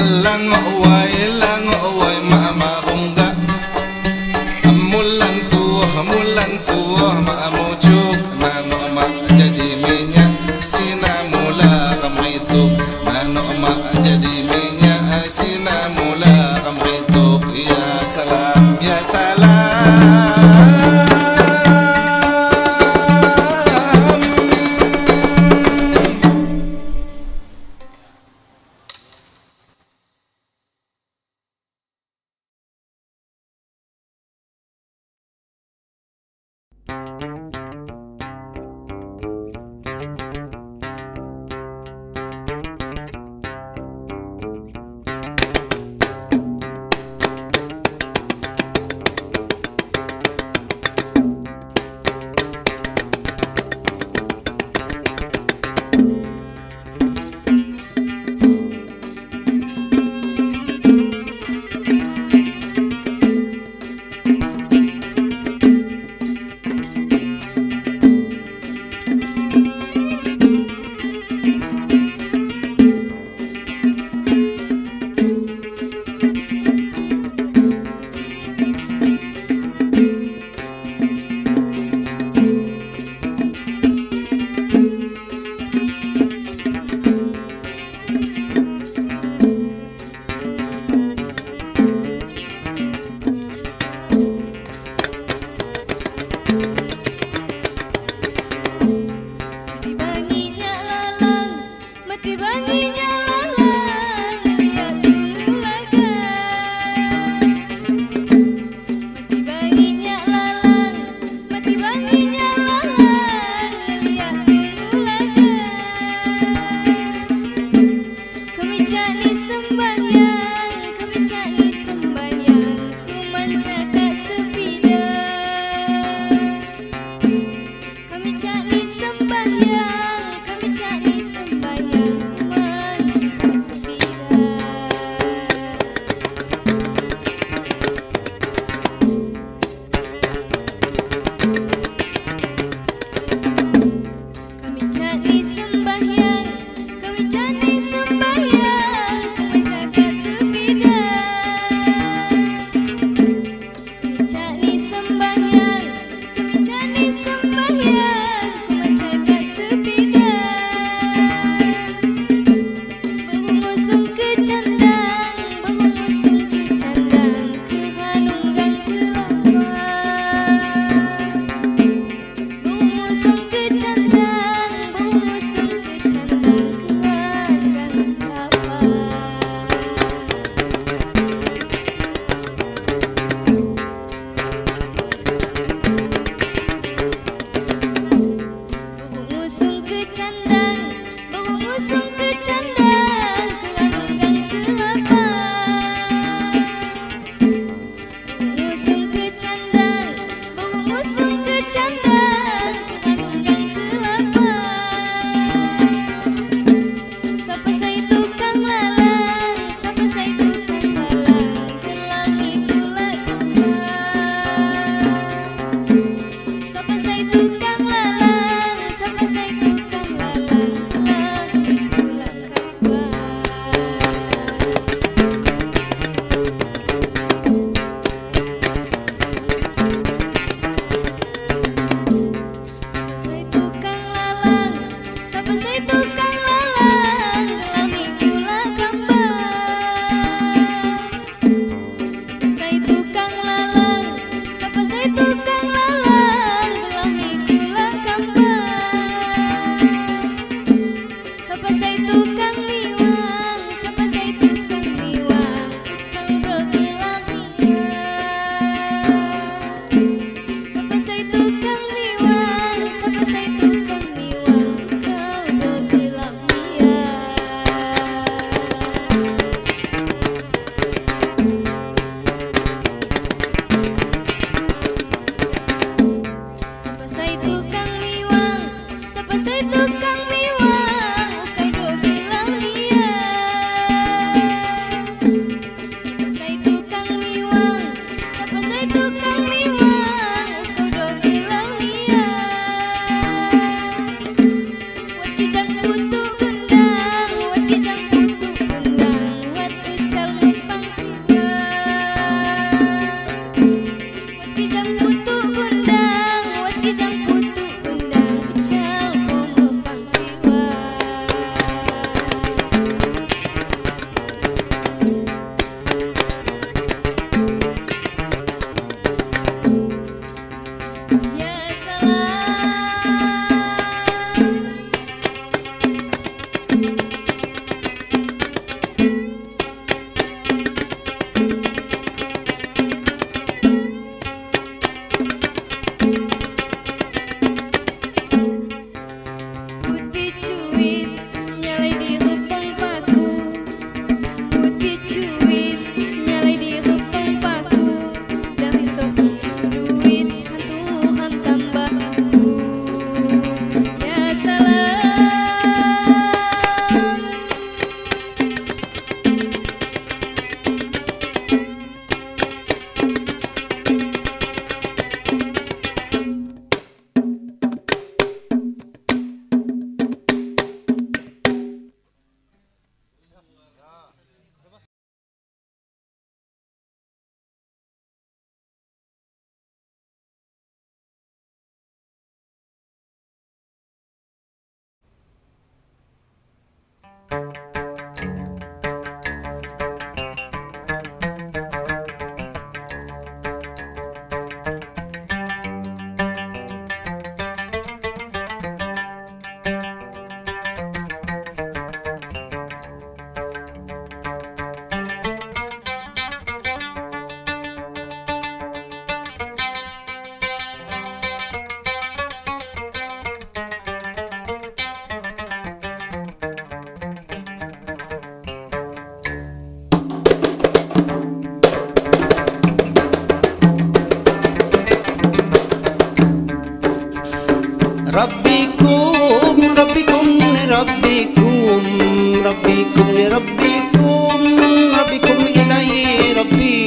langoi mama rungga mulan tua ma mujuk nano ma jadi minyak sina mula kamritu nano ma jadi minyak sina mula kamritu ya salam ya salam. Kami jadi sembahyang, kami jadi sembahyang, ku menjaga cuit nyalai di hupang paku dari soki duit kan Tuhan tambah aku ya salam. Rabbikum, Rabbikum, Rabbikum, Rabbikum, Rabbikum, Rabbikum ilahi Rabbi.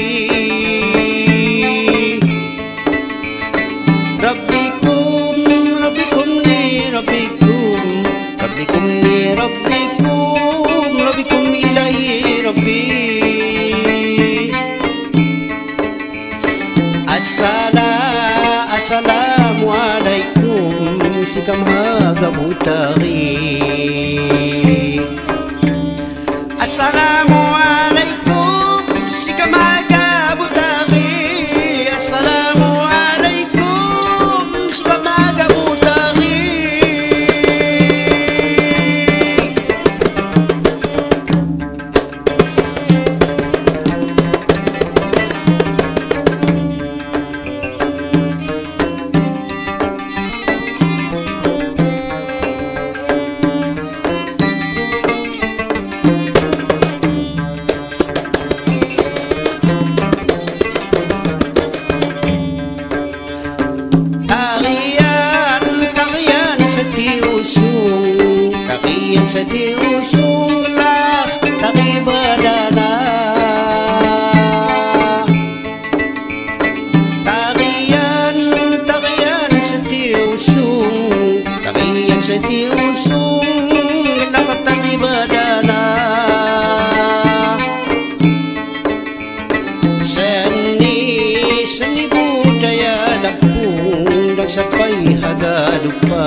Rabbikum, Rabbikum, Rabbikum, Rabbikum, Rabbikum, Rabbikum ilahi Rabbi. Assalamualaikum sikam haga butari. Assalamualaikum sikam haga butari. Assalamualaikum sikam haga butari. Sedih usunglah dari badana. Tarian sedih usung, tarian sedih usung dapat dari badana. Seni budaya Lampung dan sampai haga lupa.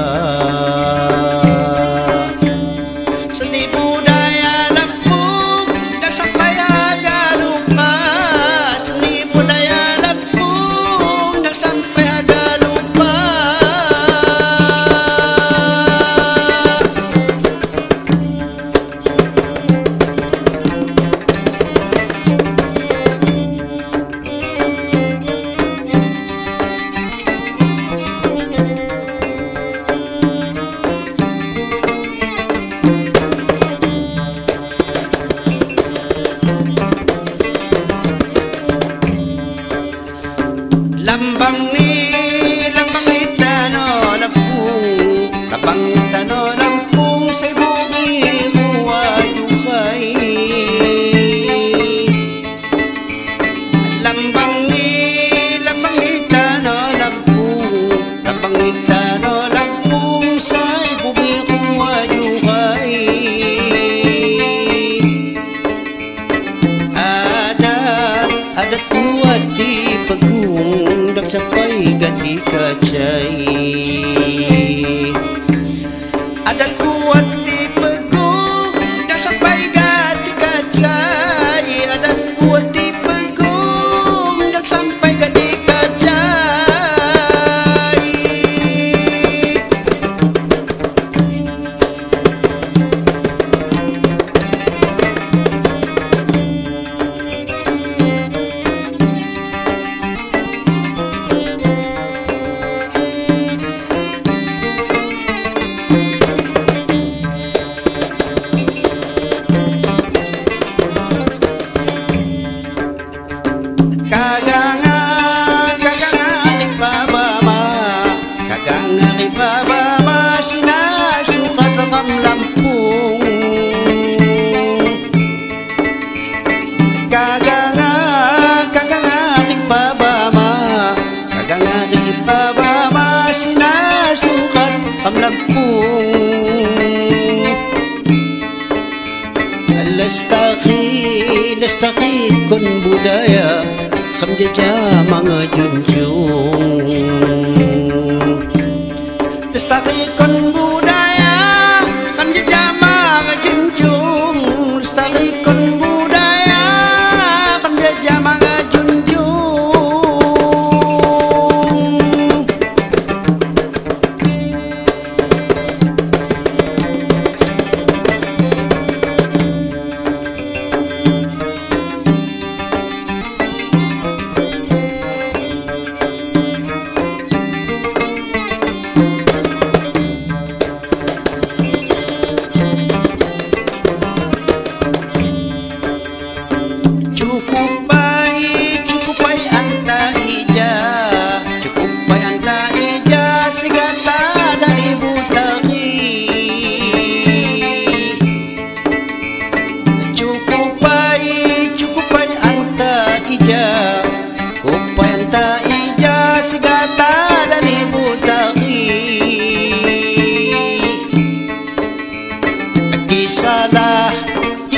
Lambang ni tano Lampung, lambang tano Lampung sa bumi huwayuhay. Lambang ni tano Lampung, lambang ni tano Lampung sa bumi huwayuhay. Adat kuat di Pegung sampai ganti kacai. Ada kuat di Pegung dan sampai ganti kacai. Ada kuat di Pegung dan sampai ganti kacai. Lampung Lestari kun budaya Kham jajah mengejunjung Lestari kun budaya Kham jajah mengejunjung Lestari kun budaya Kham jajah mengejunjung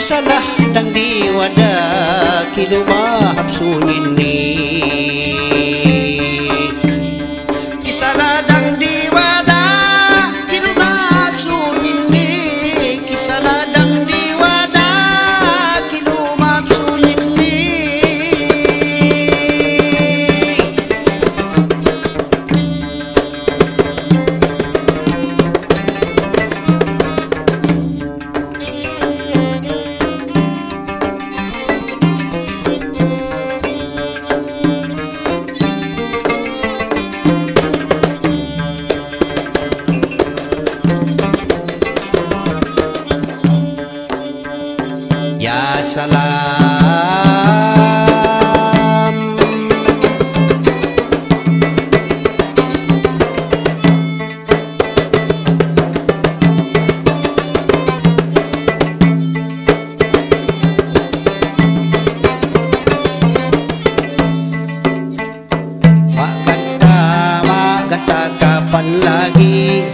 Salah dan diwada kilo mahab sunini Kisalah dan diwada kilo mahab sunini Kisalah dan diwada kilo mahab sunini Ya salam Mak kata kapan lagi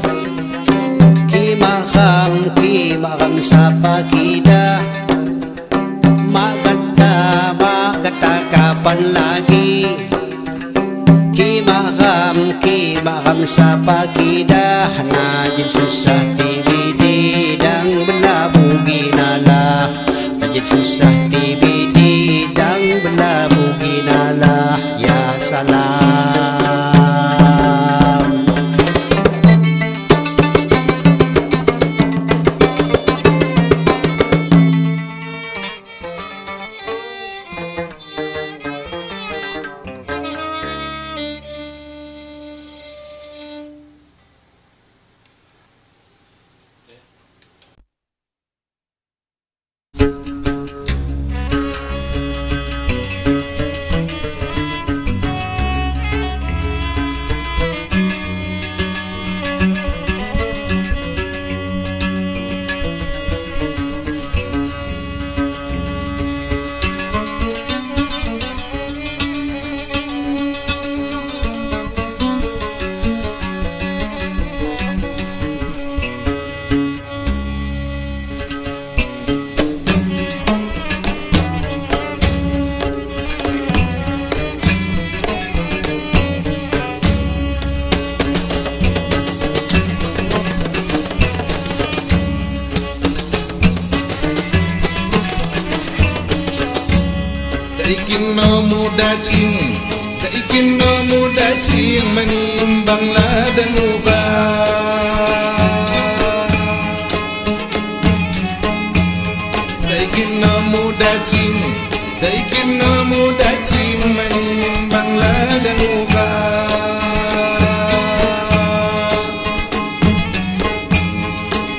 Kimaham sapa kita Mak kata kapan lagi Kimaham sapa kita Najin susah TBD dan belabu ginalah Najin susah TBD dan belabu ginalah Ya salam Daikin no muda cing menimbang ladang uga Daikin no muda cing menimbang ladang uga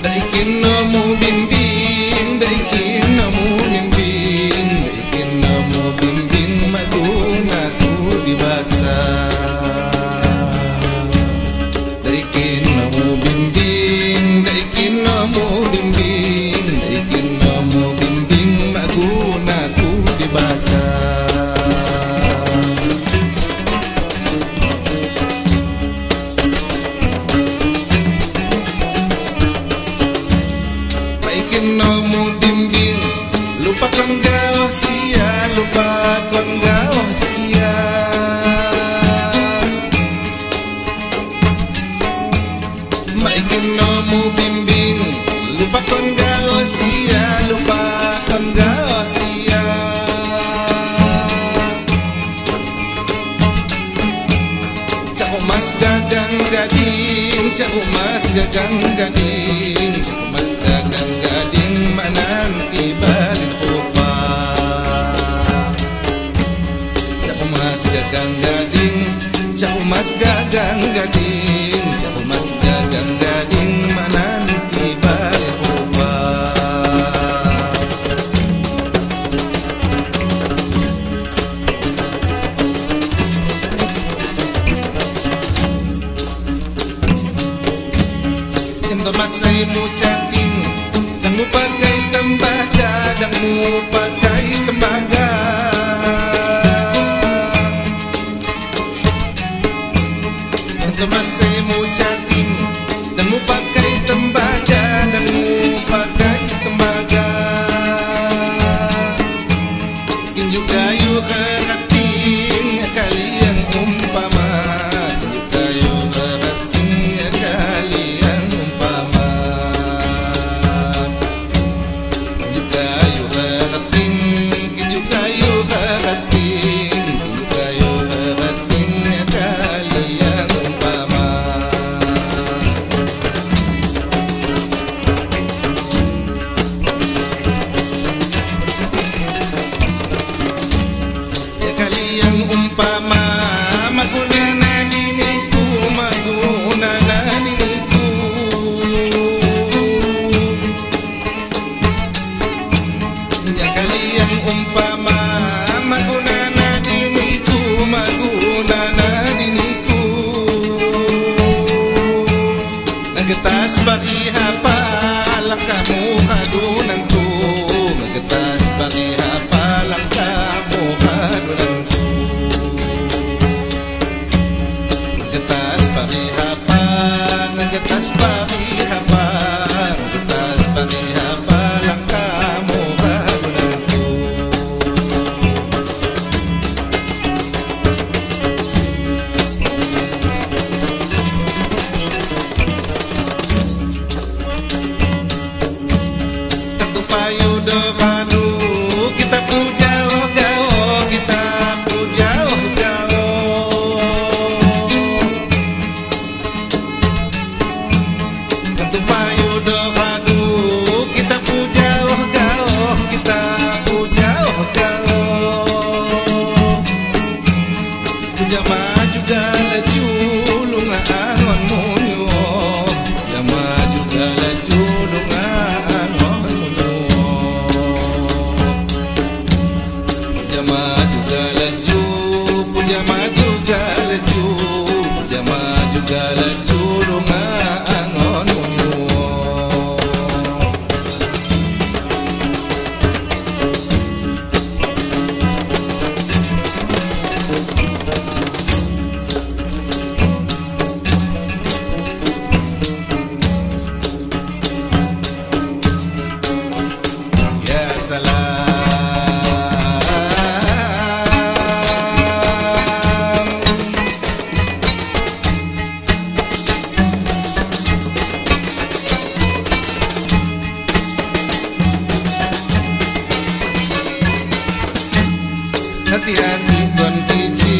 Daikin no mu bimbing Daikin no mu bimbing Daikin no mu bimbing Magunaku di basa Daikin no mu bimbing Daikin no mu bimbing Daikin no mu bimbing Magunaku di basa Mas gagang gading, Cak Mas gagang gading, Cak Mas gagang gading, menanti balin khupa. Cak Mas gagang gading, Cak Mas gagang gading, Cak Mas gagang gading, menanti balin khupa. Masay mo chatting, dan mo pakai tembaga, dan mo pakai tembaga. Masay mo chatting, dan mo pakai tembaga, dan mo pakai tembaga. Kinju kayu kerating, kalian umpama. Kinju kayu kerating, kalian umpama. Kinju kayu kerating, kinju kayu kerating, kinju kayu kerating, kalian umpama. Kalian umpama, maguna na diniku, maguna na diniku. Ya kalian umpama, maguna na diniku, maguna na diniku. Nagtas bagi hapalang kamu kadunanku, nagtas bagi hapalang kamu kadunanku. Nagtas bagi hapang, nagtas bagi hapang, nagtas bagi hapalang kamu kadunanku. Tertupayu dokanu, kita puja gao, kita puja gao. Tertupayu dokanu, kita puja gao, kita puja gao. Puja maju galaju lunga angon munyo, puja maju galaju lunga angon munyo. Puja maju galaju, puja maju galaju, puja maju galaju lunga angon munyo. Ya salam. Hati-hati tuan kecil.